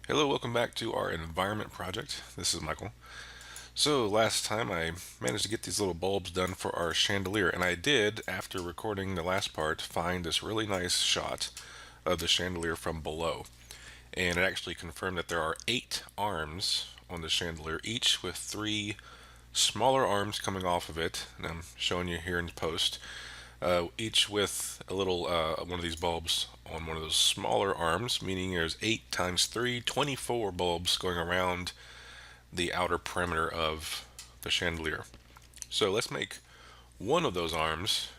Hello, welcome back to our environment project. This is Michael. So last time I managed to get these little bulbs done for our chandelier, and I did, after recording the last part, find this really nice shot of the chandelier from below. And it actually confirmed that there are 8 arms on the chandelier, each with 3 smaller arms coming off of it, and I'm showing you here in post, each with a little one of these bulbs on one of those smaller arms, meaning there's 8 times 3, 24 bulbs going around the outer perimeter of the chandelier. So let's make one of those arms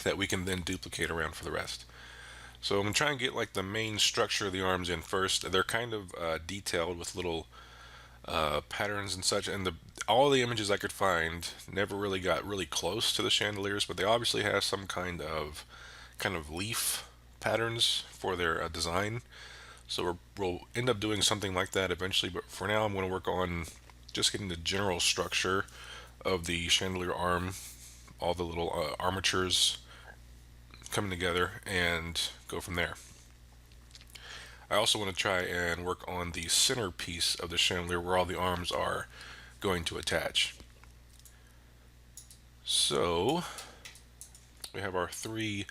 that we can then duplicate around for the rest. So I'm gonna try and get like the main structure of the arms in first. They're kind of detailed with little patterns and such, and all the images I could find never really got really close to the chandeliers, but they obviously have some kind of leaf patterns for their design. So we'll end up doing something like that eventually, but for now I'm going to work on just getting the general structure of the chandelier arm, all the little armatures coming together, and go from there. I also want to try and work on the centerpiece of the chandelier where all the arms are going to attach. So we have our 3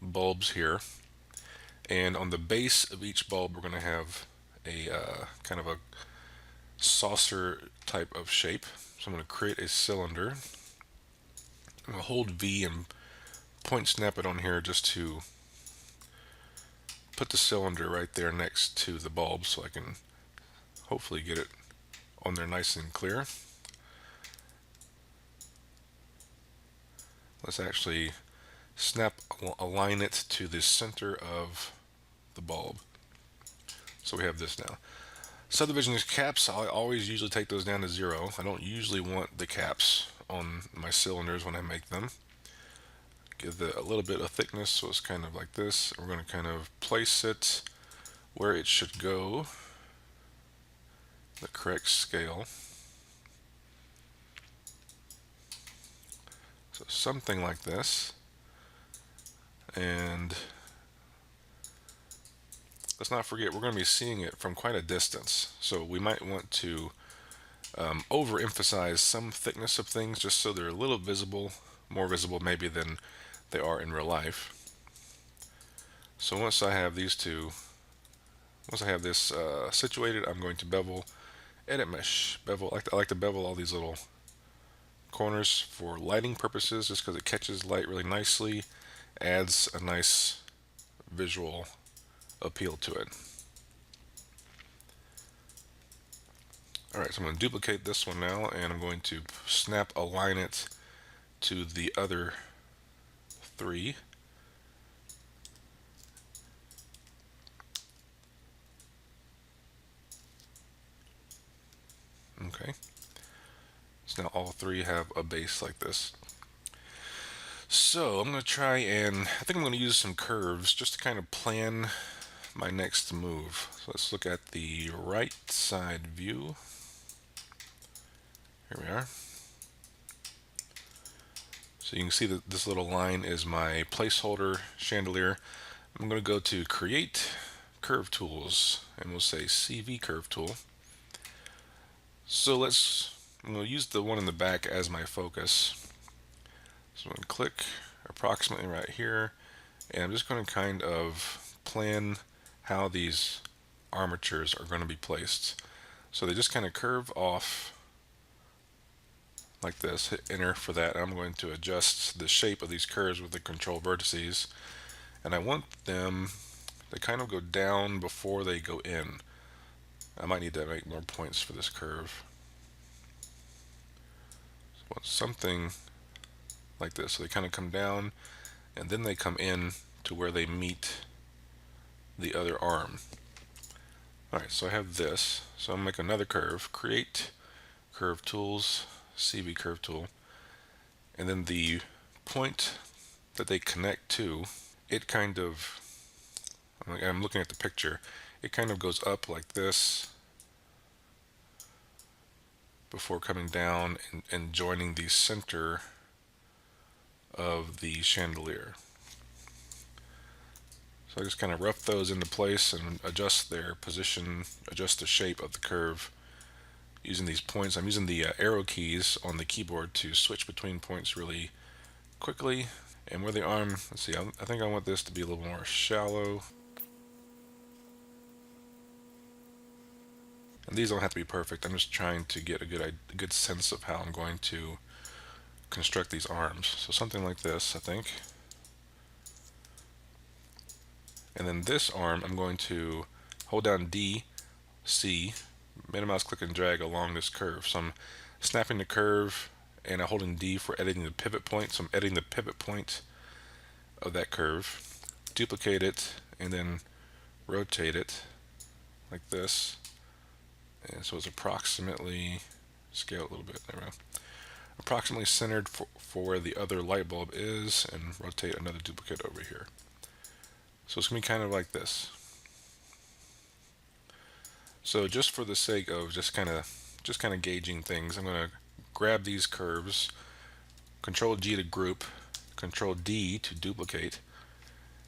bulbs here, and on the base of each bulb we're going to have a kind of a saucer type of shape. So I'm going to create a cylinder. I'm going to hold V and point snap it on here just to put the cylinder right there next to the bulb so I can hopefully get it on there nice and clear. Let's actually align it to the center of the bulb. So we have this now. Subdivision caps, I always usually take those down to 0. I don't usually want the caps on my cylinders when I make them. Give it a little bit of thickness so it's kind of like this. We're going to kind of place it where it should go, the correct scale. So something like this. And let's not forget, we're going to be seeing it from quite a distance. So we might want to overemphasize some thickness of things just so they're a little visible, more visible maybe than they are in real life. So once I have these two, once I have this situated, I'm going to bevel, edit mesh, bevel. I like to bevel all these little corners for lighting purposes, just because it catches light really nicely, adds a nice visual appeal to it. Alright, so I'm going to duplicate this one now, and I'm going to snap align it to the other 3. Okay, so now all 3 have a base like this. So I'm going to try and, I think I'm going to use some curves just to kind of plan my next move. So let's look at the right side view. Here we are. So you can see that this little line is my placeholder chandelier. I'm going to go to Create Curve Tools, and we'll say CV Curve Tool. So I'm going to use the one in the back as my focus. So I'm going to click approximately right here, and I'm just going to kind of plan how these armatures are going to be placed. So they just kind of curve off like this. Hit enter for that. I'm going to adjust the shape of these curves with the control vertices, and I want them to kind of go down before they go in. I might need to make more points for this curve. So something like this. So they kind of come down and then they come in to where they meet the other arm. Alright, so I have this. So I'm going to make another curve. Create Curve Tools, CV Curve Tool. And then the point that they connect to, it kind of, I'm looking at the picture, it kind of goes up like this before coming down and joining the center of the chandelier. So I just kind of rough those into place and adjust their position, adjust the shape of the curve using these points. I'm using the arrow keys on the keyboard to switch between points really quickly. And where the arm, let's see, I think I want this to be a little more shallow. And these don't have to be perfect. I'm just trying to get a good sense of how I'm going to construct these arms. So something like this, I think. And then this arm, I'm going to hold down D, C, minimize, click, and drag along this curve. So I'm snapping the curve and I'm holding D for editing the pivot point. So I'm editing the pivot point of that curve. Duplicate it and then rotate it like this. And so it's approximately, scale it a little bit, there we go. Approximately centered for where the other light bulb is, and rotate another duplicate over here. So it's going to be kind of like this. So just for the sake of just kind of gauging things, I'm going to grab these curves, Control G to group, Control D to duplicate,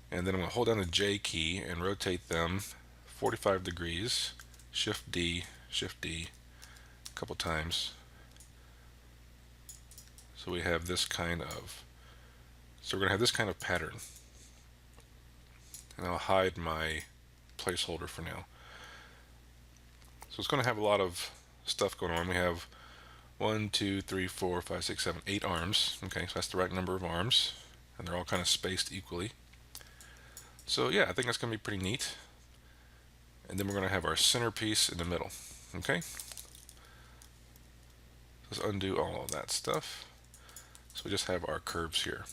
and then I'm going to hold down the J key and rotate them 45 degrees, Shift D, a couple times. So we have this kind of, so we're going to have this kind of pattern. And I'll hide my placeholder for now. So it's going to have a lot of stuff going on. We have 1, 2, 3, 4, 5, 6, 7, 8 arms. Okay, so that's the right number of arms. And they're all kind of spaced equally. So yeah, I think that's going to be pretty neat. And then we're going to have our centerpiece in the middle. Okay? Let's undo all of that stuff. So we just have our curves here.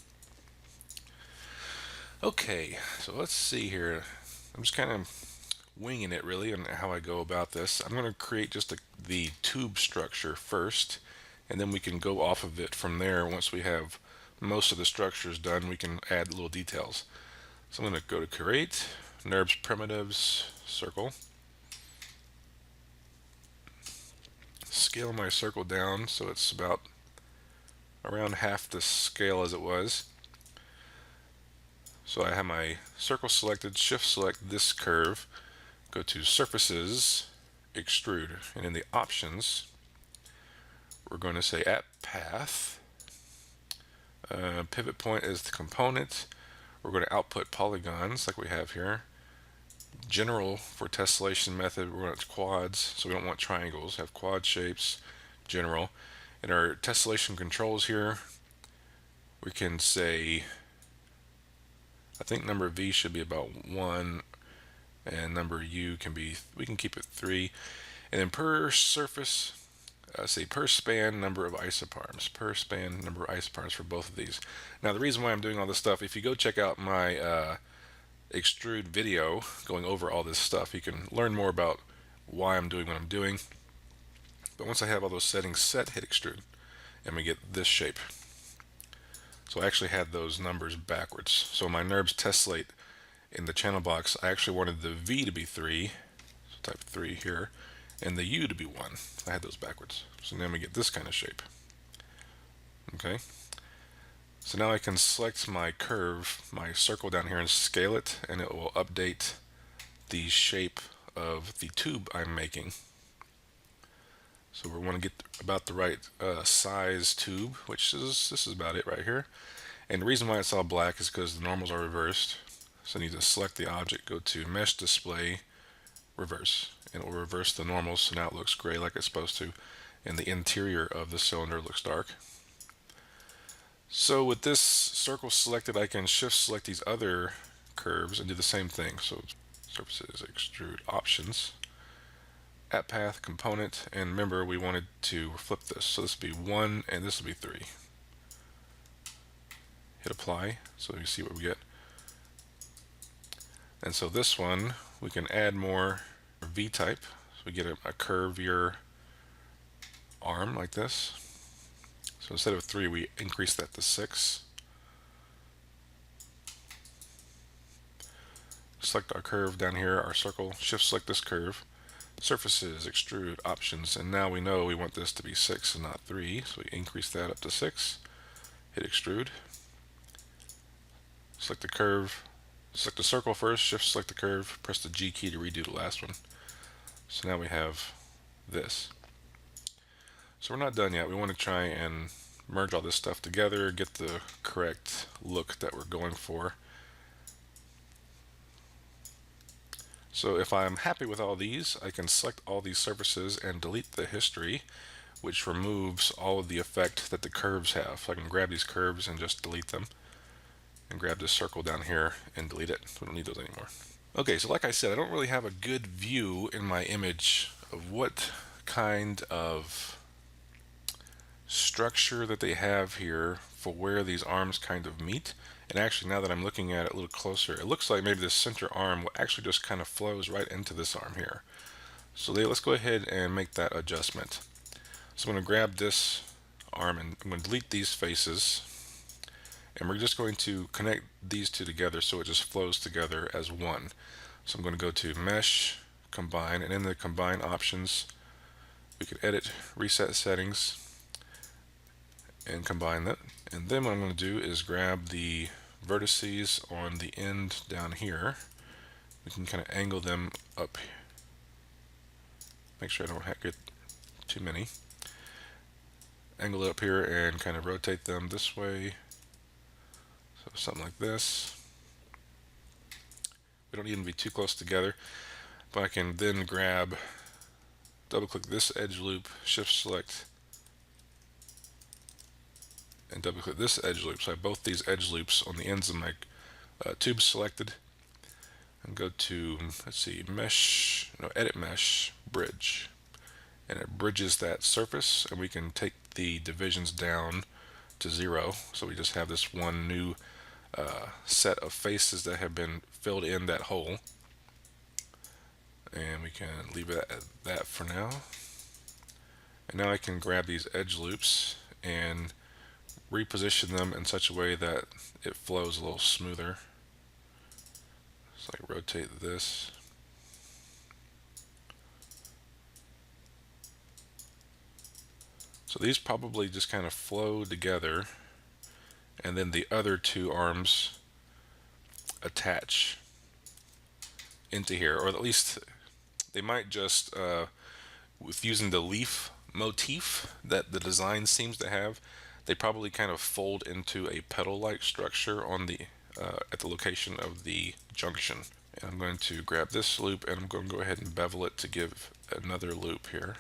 Okay, so let's see here. I'm just kind of winging it really on how I go about this. I'm going to create just the tube structure first, and then we can go off of it from there. Once we have most of the structures done, we can add little details. So I'm going to go to Create, NURBS Primitives, Circle. Scale my circle down so it's about around half the scale as it was. So I have my circle selected, shift select this curve, go to Surfaces, Extrude, and in the options we're going to say at path, pivot point is the component, we're going to output polygons like we have here, general for tessellation method, we're going to quads, so we don't want triangles, have quad shapes, general, and our tessellation controls here, we can say, I think number V should be about 1, and number U can be, we can keep it 3, and then per surface, say per span number of isoparms, for both of these. Now the reason why I'm doing all this stuff, if you go check out my Extrude video going over all this stuff, you can learn more about why I'm doing what I'm doing. But once I have all those settings set, hit Extrude, and we get this shape. So I actually had those numbers backwards. So my NURBS tessellate in the channel box, I actually wanted the V to be 3, so type 3 here, and the U to be 1. I had those backwards. So then we get this kind of shape. Okay. So now I can select my curve, my circle down here, and scale it, and it will update the shape of the tube I'm making. So we want to get about the right size tube, which is, this is about it right here. And the reason why it's all black is because the normals are reversed. So I need to select the object, go to Mesh Display, Reverse, and it will reverse the normals, so now it looks gray like it's supposed to, and the interior of the cylinder looks dark. So with this circle selected, I can shift select these other curves and do the same thing. So Surfaces, Extrude, Options, at path, component, and remember we wanted to flip this. So this will be 1 and this will be 3. Hit apply so you see what we get. And so this one we can add more V-type. So we get a curvier arm like this. So instead of 3 we increase that to 6. Select our curve down here, our circle, shift select this curve. Surfaces, Extrude, Options, and now we know we want this to be 6 and not 3, so we increase that up to 6. Hit Extrude. Select the curve, select the circle first, shift select the curve, press the G key to redo the last one. So now we have this. So we're not done yet. We want to try and merge all this stuff together, get the correct look that we're going for. So if I'm happy with all these, I can select all these surfaces and delete the history, which removes all of the effect that the curves have. So I can grab these curves and just delete them, and grab this circle down here and delete it. We don't need those anymore. Okay, so like I said, I don't really have a good view in my image of what kind of structure that they have here for where these arms kind of meet. And actually, now that I'm looking at it a little closer, it looks like maybe this center arm actually just kind of flows right into this arm here. So let's go ahead and make that adjustment. So I'm going to grab this arm and I'm going to delete these faces, and we're just going to connect these two together so it just flows together as one. So I'm going to go to Mesh, Combine, and in the Combine options, we can edit, reset settings, and combine that. And then what I'm going to do is grab the vertices on the end down here. We can kind of angle them up. Make sure I don't get too many. Angle it up here and kind of rotate them this way. So something like this. We don't need them to be too close together, but I can then grab, double click this edge loop, shift select, and double click this edge loop. So I have both these edge loops on the ends of my tubes selected, and go to, let's see, mesh, no, edit mesh, bridge, and it bridges that surface, and we can take the divisions down to 0. So we just have this one new set of faces that have been filled in that hole, and we can leave it at that for now. And now I can grab these edge loops and reposition them in such a way that it flows a little smoother. So I rotate this. So these probably just kind of flow together, and then the other two arms attach into here, or at least they might just, with using the leaf motif that the design seems to have, they probably kind of fold into a petal-like structure on the at the location of the junction. And I'm going to grab this loop and I'm going to go ahead and bevel it to give another loop here.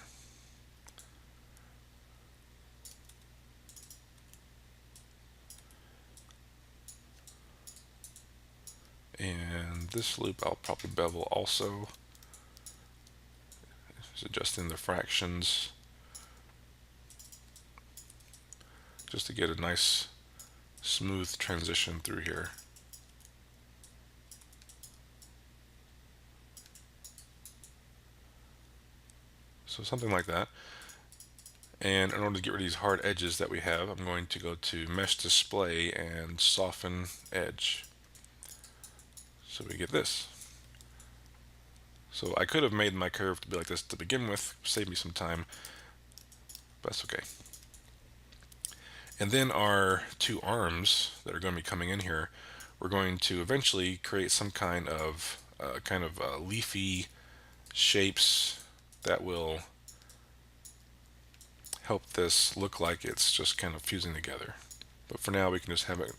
And this loop I'll probably bevel also. Just adjusting the fractions just to get a nice smooth transition through here. So something like that. And in order to get rid of these hard edges that we have, I'm going to go to Mesh Display and Soften Edge. So we get this. So I could have made my curve to be like this to begin with, save me some time, but that's okay. And then our two arms that are going to be coming in here, we're going to eventually create some kind of leafy shapes that will help this look like it's just kind of fusing together. But for now we can just have it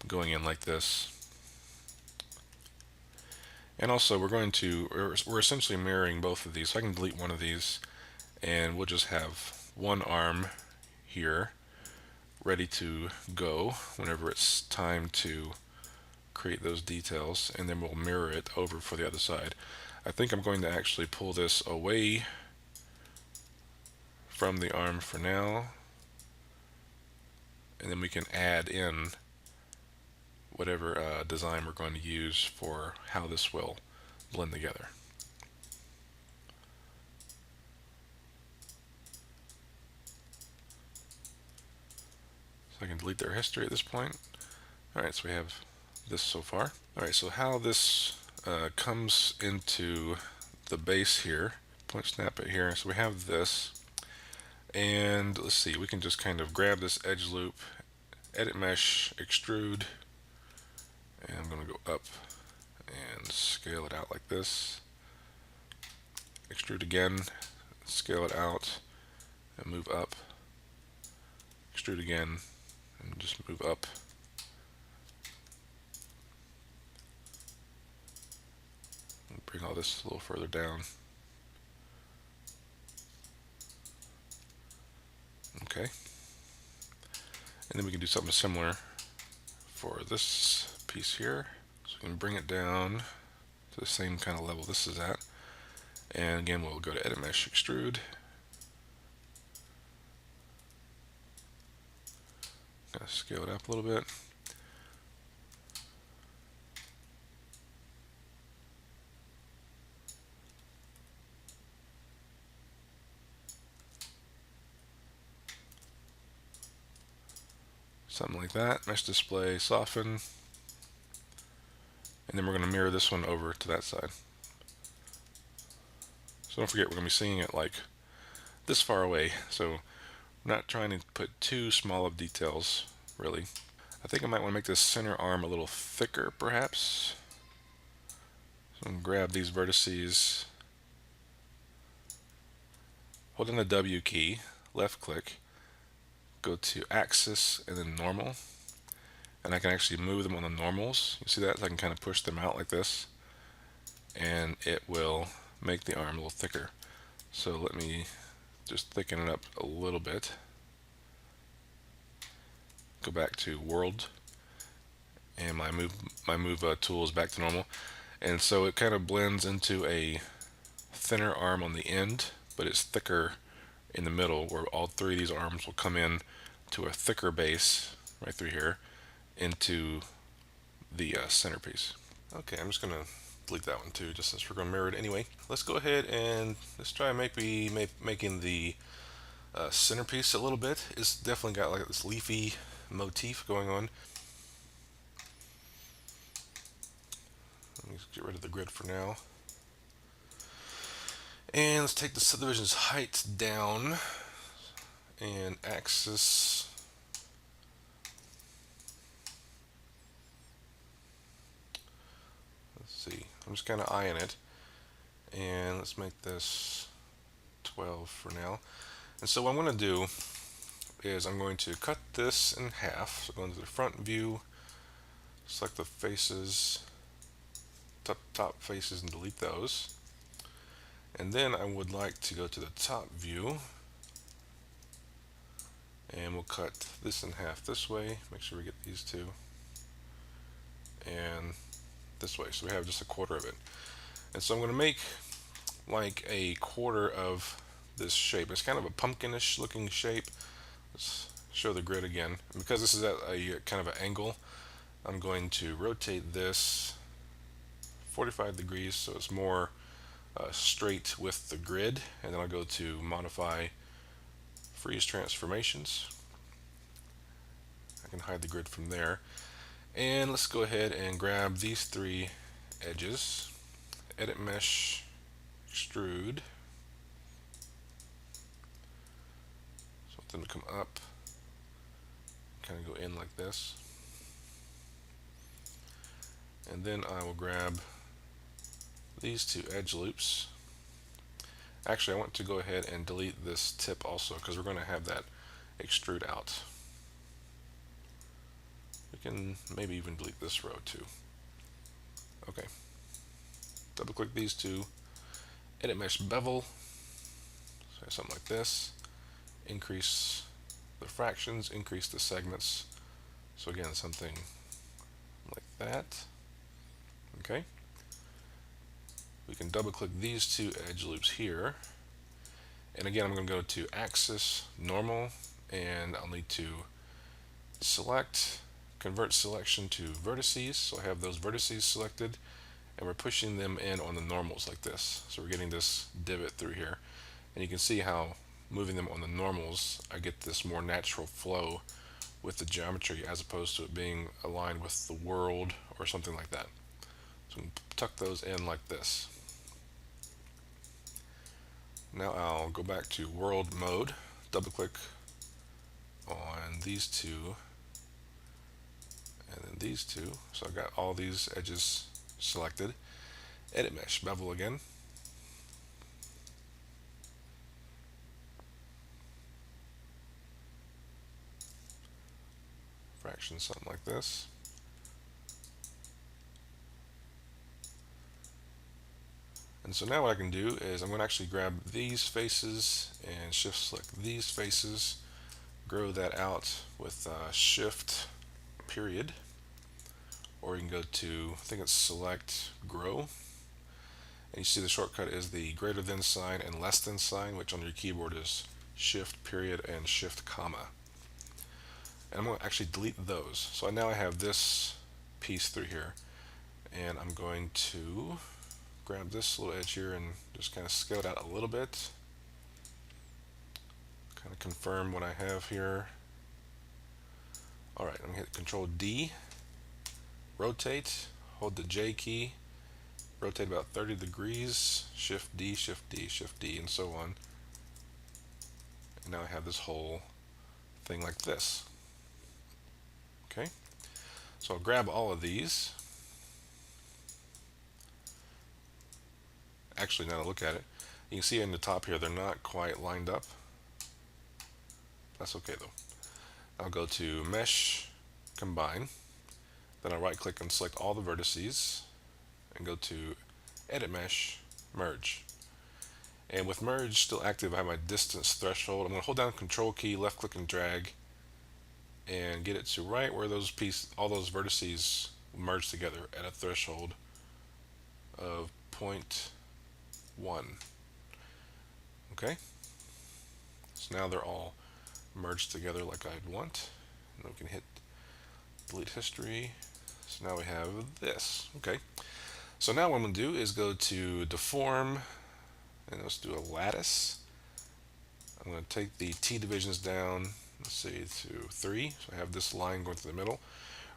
going in like this. And also we're essentially mirroring both of these, so I can delete one of these and we'll just have one arm here ready to go whenever it's time to create those details, and then we'll mirror it over for the other side. I think I'm going to actually pull this away from the arm for now, and then we can add in whatever design we're going to use for how this will blend together. So I can delete their history at this point. Alright, so we have this so far. Alright, so how this comes into the base here, point snap it here. So we have this, and let's see, we can just kind of grab this edge loop, edit mesh, extrude, And I'm going to go up and scale it out like this. Extrude again, scale it out, and move up. Extrude again, and just move up. And bring all this a little further down. Okay. And then we can do something similar for this piece here. So we can bring it down to the same kind of level this is at. And again, we'll go to Edit Mesh, Extrude. Gotta scale it up a little bit. Something like that. Mesh display, soften. And then we're going to mirror this one over to that side. So don't forget, we're going to be seeing it like this far away. So we're not trying to put too small of details, really. I think I might want to make this center arm a little thicker, perhaps. So I'm going to grab these vertices, hold in the W key, left click, go to Axis and then Normal. And I can actually move them on the normals. You see that? I can kind of push them out like this. And it will make the arm a little thicker. So let me just thicken it up a little bit. Go back to World. And my move tool is back to normal. And so it kind of blends into a thinner arm on the end, but it's thicker in the middle, where all three of these arms will come in to a thicker base right through here into the centerpiece. Okay, I'm just going to delete that one too, just since we're going to mirror it anyway. Let's go ahead and let's try making the centerpiece a little bit. It's definitely got like this leafy motif going on. Let me get rid of the grid for now. And let's take the subdivision's height down and axis. Let's see, I'm just kind of eyeing it. And let's make this 12 for now. And so what I'm going to do is I'm going to cut this in half. So go into the front view, select the faces, top faces, and delete those. And then I would like to go to the top view, and we'll cut this in half this way. Make sure we get these two, and this way, so we have just a quarter of it. And so I'm going to make like a quarter of this shape. It's kind of a pumpkinish looking shape. Let's show the grid again. And because this is at a kind of an angle, I'm going to rotate this 45 degrees so it's more straight with the grid, and then I'll go to modify freeze transformations. I can hide the grid from there, and let's go ahead and grab these three edges, edit mesh, extrude, so want them to come up, kind of go in like this, and then I will grab these two edge loops. Actually, I want to go ahead and delete this tip also, because we're going to have that extrude out. We can maybe even delete this row too. Okay. Double click these two, edit mesh bevel, so something like this, increase the fractions, increase the segments. So again, something like that. Okay. We can double click these two edge loops here, and again I'm going to go to axis, normal, and I'll need to select, convert selection to vertices, so I have those vertices selected, and we're pushing them in on the normals like this, so we're getting this divot through here, and you can see how moving them on the normals I get this more natural flow with the geometry as opposed to it being aligned with the world or something like that. So we can tuck those in like this. Now I'll go back to world mode, double click on these two, and then these two. So I've got all these edges selected. Edit mesh, bevel again. Fraction, something like this. And so now what I can do is I'm going to actually grab these faces and shift select these faces, grow that out with shift period, or you can go to, I think it's select grow, and you see the shortcut is the greater than sign and less than sign, which on your keyboard is shift period and shift comma. And I'm going to actually delete those. So now I have this piece through here, and I'm going to grab this little edge here and just kind of scale it out a little bit, kind of confirm what I have here. Alright, I'm going to hit Control D, rotate, hold the J key, rotate about 30 degrees, Shift D, Shift D, Shift D, and so on. And now I have this whole thing like this. Okay, so I'll grab all of these. Actually, now to look at it, you can see in the top here they're not quite lined up. That's okay though. I'll go to Mesh, Combine, then I'll right click and select all the vertices and go to Edit Mesh, Merge. And with Merge still active, I have my distance threshold. I'm going to hold down Control key, left click and drag, and get it to right where those all those vertices merge together at a threshold of 0.1. Okay, so now they're all merged together like I'd want, and we can hit delete history. So now we have this. Okay, so now what I'm going to do is go to deform, and let's do a lattice. I'm going to take the T divisions down, let's say to 3, so I have this line going through the middle.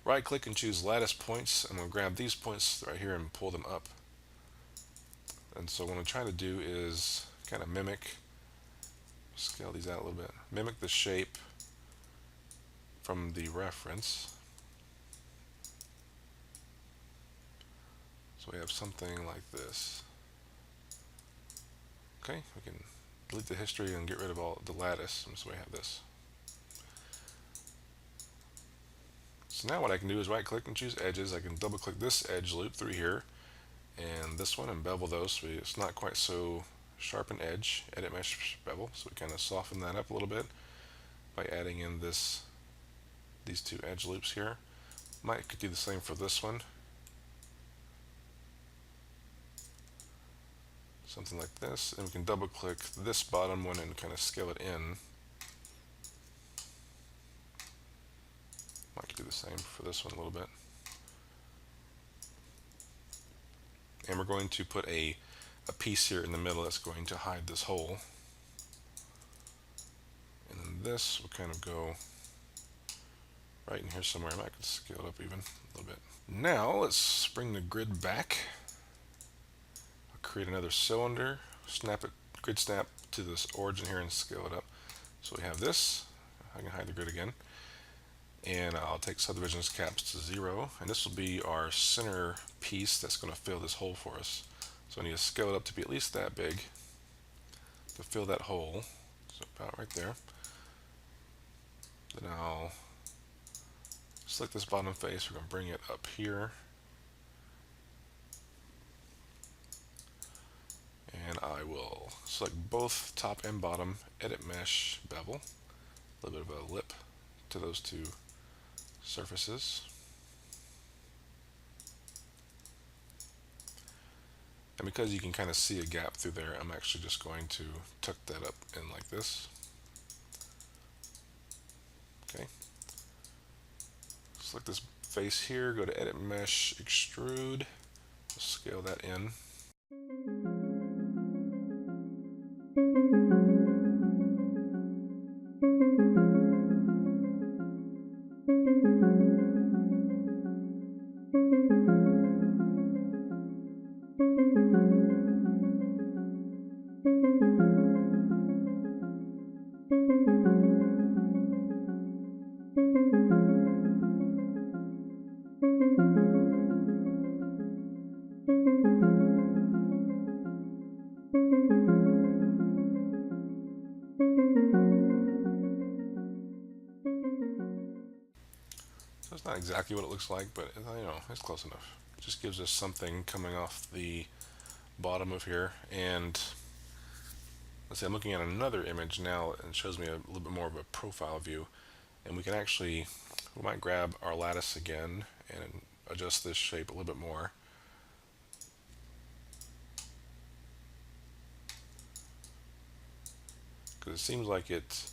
Right click and choose lattice points. I'm going to grab these points right here and pull them up. And so what I'm trying to do is kind of mimic, scale these out a little bit, mimic the shape from the reference. So we have something like this. Okay, we can delete the history and get rid of all the lattice, and so we have this. So now what I can do is right click and choose edges. I can double click this edge loop through here and this one and bevel those so it's not quite so sharp an edge. Edit mesh bevel, so we kind of soften that up a little bit by adding in these two edge loops here. Might could do the same for this one. Something like this, and we can double click this bottom one and kind of scale it in. Might do the same for this one a little bit. And we're going to put a piece here in the middle that's going to hide this hole. And then this will kind of go right in here somewhere. I might could scale it up even a little bit. Now let's bring the grid back. I'll create another cylinder, snap it, grid snap to this origin here and scale it up. So we have this. I can hide the grid again. And I'll take subdivisions caps to 0, and this will be our center piece that's going to fill this hole for us. So I need to scale it up to be at least that big to fill that hole. So about right there. Then I'll select this bottom face. We're going to bring it up here. And I will select both top and bottom, edit mesh, bevel. A little bit of a lip to those two surfaces. And because you can kind of see a gap through there, I'm actually just going to tuck that up in like this. Okay. Select this face here, go to Edit Mesh, Extrude, scale that in. exactly what it looks like, but it's close enough. It just gives us something coming off the bottom of here. And let's see, I'm looking at another image now and it shows me a little bit more of a profile view. And we might grab our lattice again and adjust this shape a little bit more. Because it seems like it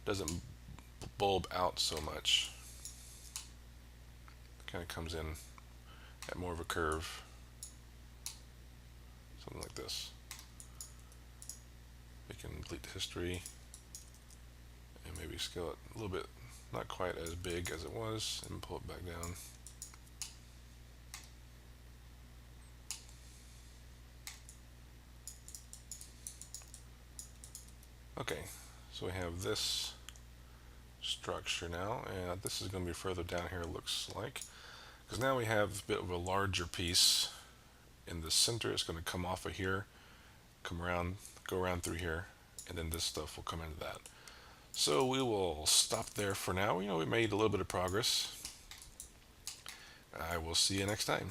doesn't bulb out so much. It kind of comes in at more of a curve. Something like this. We can delete the history and maybe scale it a little bit, not quite as big as it was, and pull it back down. Okay, so we have this structure now, and this is going to be further down here, it looks like, because now we have a bit of a larger piece in the center. It's going to come off of here, come around, go around through here, and then this stuff will come into that. So we will stop there for now. We made a little bit of progress. I will see you next time.